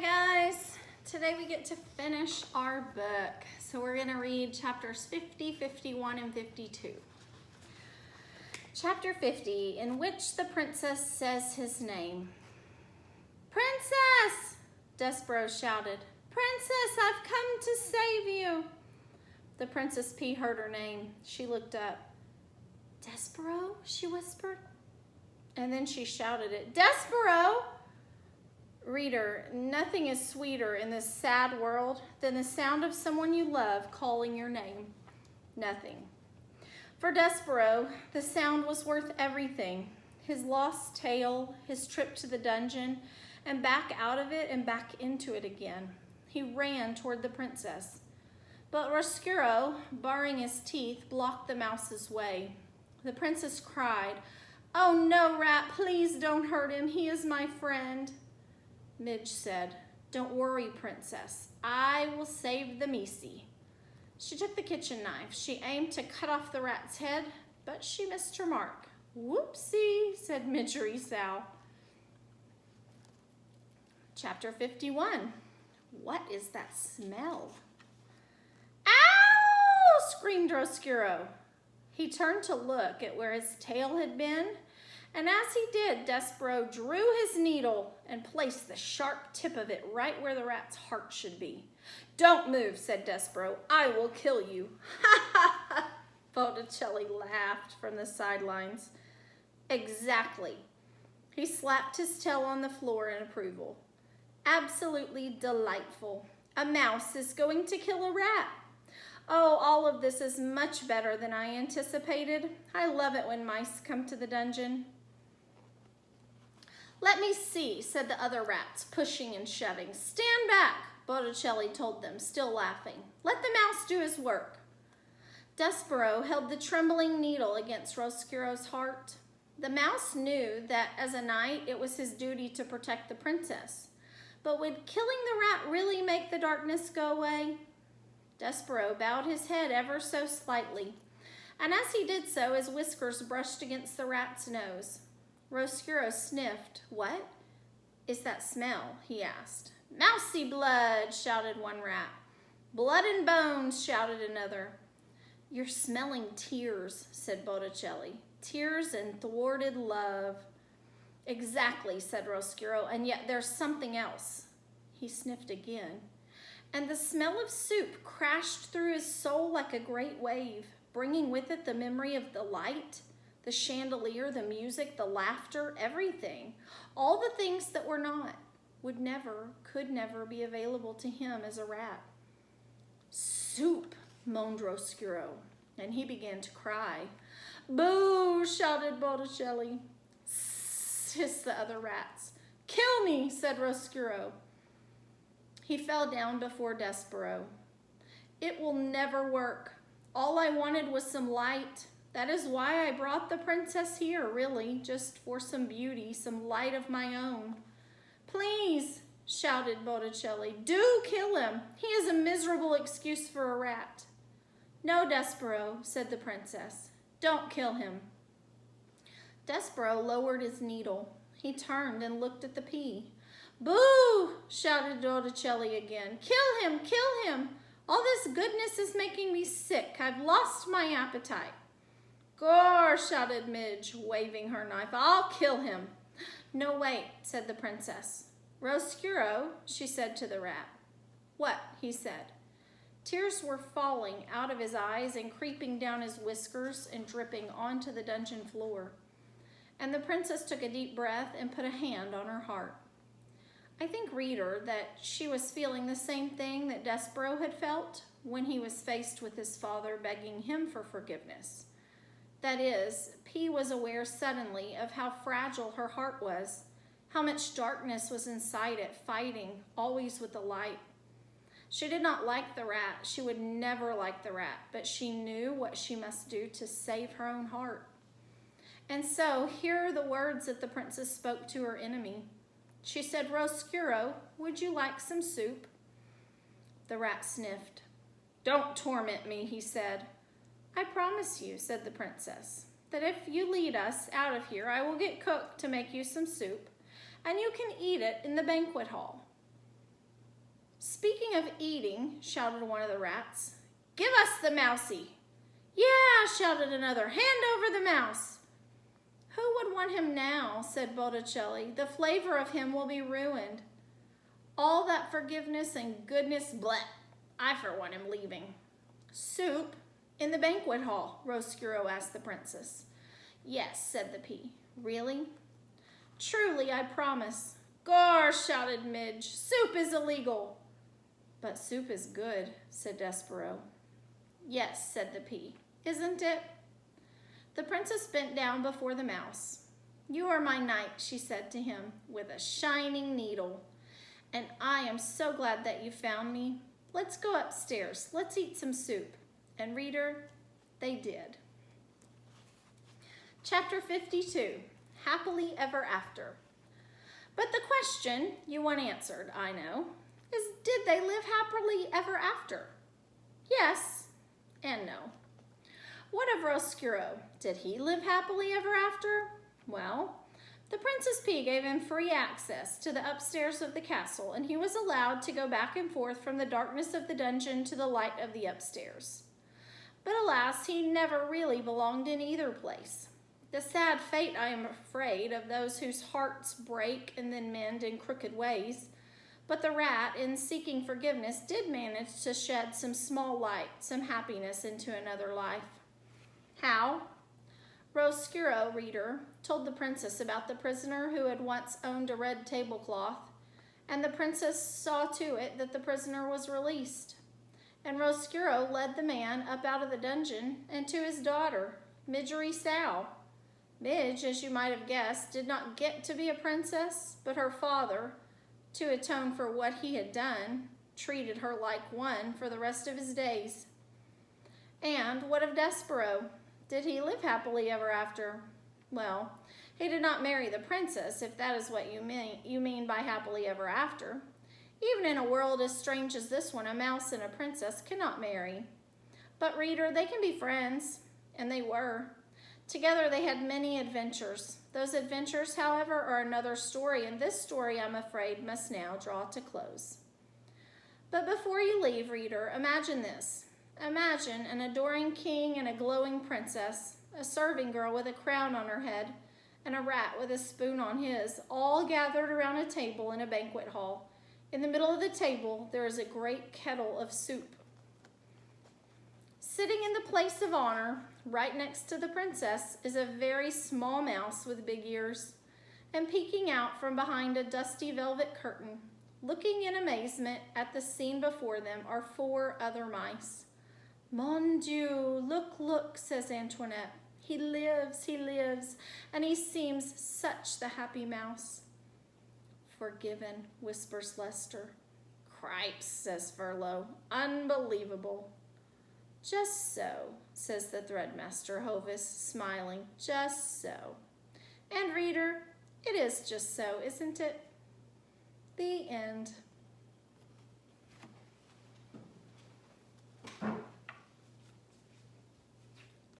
Hi guys, today we get to finish our book. So we're going to read chapters 50, 51, and 52. Chapter 50, in which the princess says his name. Princess! Despero shouted. Princess, I've come to save you. The Princess P heard her name. She looked up. Despero, she whispered. And then she shouted it. Despero! Reader, nothing is sweeter in this sad world than the sound of someone you love calling your name. Nothing. For Despero, the sound was worth everything. His lost tail, his trip to the dungeon, and back out of it and back into it again. He ran toward the princess. But Roscuro, baring his teeth, blocked the mouse's way. The princess cried, "Oh no, Rat, please don't hurt him. He is my friend." Midge said, "Don't worry, princess. I will save the Misi." She took the kitchen knife. She aimed to cut off the rat's head, but she missed her mark. "Whoopsie," said Midgery Sow. Chapter 51. What is that smell? "Ow!" screamed Roscuro. He turned to look at where his tail had been, and as he did, Despero drew his needle and placed the sharp tip of it right where the rat's heart should be. "Don't move," said Despero. "I will kill you." "Ha ha ha!" Botticelli laughed from the sidelines. "Exactly." He slapped his tail on the floor in approval. "Absolutely delightful. A mouse is going to kill a rat. Oh, all of this is much better than I anticipated. I love it when mice come to the dungeon." "Let me see," said the other rats, pushing and shoving. "Stand back," Botticelli told them, still laughing. "Let the mouse do his work." Despero held the trembling needle against Roscuro's heart. The mouse knew that as a knight it was his duty to protect the princess. But would killing the rat really make the darkness go away? Despero bowed his head ever so slightly, and as he did so, his whiskers brushed against the rat's nose. Roscuro sniffed. "What is that smell?" he asked. "Mousy blood," shouted one rat. "Blood and bones," shouted another. "You're smelling tears," said Botticelli. "Tears and thwarted love." "Exactly," said Roscuro, "and yet there's something else." He sniffed again, and the smell of soup crashed through his soul like a great wave, bringing with it the memory of the light, the chandelier, the music, the laughter, everything. All the things that were not, would never, could never be available to him as a rat. "Soup," moaned Roscuro, and he began to cry. "Boo!" shouted Botticelli. "Sss!" hissed the other rats. "Kill me," said Roscuro. He fell down before Despero. "It will never work. All I wanted was some light. That is why I brought the princess here, really, just for some beauty, some light of my own." "Please," shouted Botticelli, "do kill him. He is a miserable excuse for a rat." "No, Despero," said the princess. "Don't kill him." Despero lowered his needle. He turned and looked at the pea. "Boo!" shouted Botticelli again. "Kill him! Kill him! All this goodness is making me sick. I've lost my appetite." "Gore!" shouted Midge, waving her knife. "I'll kill him." "No, wait," said the princess. "Roscuro," she said to the rat. "What?" he said. Tears were falling out of his eyes and creeping down his whiskers and dripping onto the dungeon floor. And the princess took a deep breath and put a hand on her heart. I think, reader, that she was feeling the same thing that Despero had felt when he was faced with his father begging him for forgiveness. That is, P was aware suddenly of how fragile her heart was, how much darkness was inside it, fighting, always with the light. She did not like the rat. She would never like the rat, but she knew what she must do to save her own heart. And so, here are the words that the princess spoke to her enemy. She said, "Roscuro, would you like some soup?" The rat sniffed. "Don't torment me," he said. "I promise you," said the princess, "that if you lead us out of here, I will get cook to make you some soup, and you can eat it in the banquet hall." Speaking of eating, shouted one of the rats, give us the mousie. Yeah, shouted another, hand over the mouse. Who would want him now, said Botticelli. The flavor of him will be ruined. All that forgiveness and goodness, bleh. I for one am leaving. Soup in the banquet hall, Roscuro asked the princess. Yes, said the pea. Really? Truly, I promise. Gor, shouted Midge. Soup is illegal. But soup is good, said Despero. Yes, said the pea. Isn't it? The princess bent down before the mouse. You are my knight, she said to him, with a shining needle. And I am so glad that you found me. Let's go upstairs. Let's eat some soup. And reader, they did. Chapter 52, Happily Ever After. But the question you want answered, I know, is did they live happily ever after? Yes and no. What of Roscuro? Did he live happily ever after? Well, the Princess Pea gave him free access to the upstairs of the castle, and he was allowed to go back and forth from the darkness of the dungeon to the light of the upstairs. But alas, he never really belonged in either place. The sad fate, I am afraid, of those whose hearts break and then mend in crooked ways. But the rat, in seeking forgiveness, did manage to shed some small light, some happiness into another life. How? Roscuro, reader, told the princess about the prisoner who had once owned a red tablecloth, and the princess saw to it that the prisoner was released. And Roscuro led the man up out of the dungeon and to his daughter, Midgery Sow. Midge, as you might have guessed, did not get to be a princess, but her father, to atone for what he had done, treated her like one for the rest of his days. And what of Despero? Did he live happily ever after? Well, he did not marry the princess, if that is what you mean by happily ever after. Even in a world as strange as this one, a mouse and a princess cannot marry. But reader, they can be friends, and they were. Together they had many adventures. Those adventures, however, are another story, and this story, I'm afraid, must now draw to close. But before you leave, reader, imagine this. Imagine an adoring king and a glowing princess, a serving girl with a crown on her head, and a rat with a spoon on his, all gathered around a table in a banquet hall. In the middle of the table, there is a great kettle of soup. Sitting in the place of honor, right next to the princess, is a very small mouse with big ears, and peeking out from behind a dusty velvet curtain, looking in amazement at the scene before them, are 4 other mice. Mon Dieu, look, look, says Antoinette. He lives, and he seems such the happy mouse. Forgiven, whispers Lester. Cripes, says Furlow. Unbelievable. Just so, says the threadmaster Hovis, smiling. Just so. And reader, it is just so, isn't it? The end.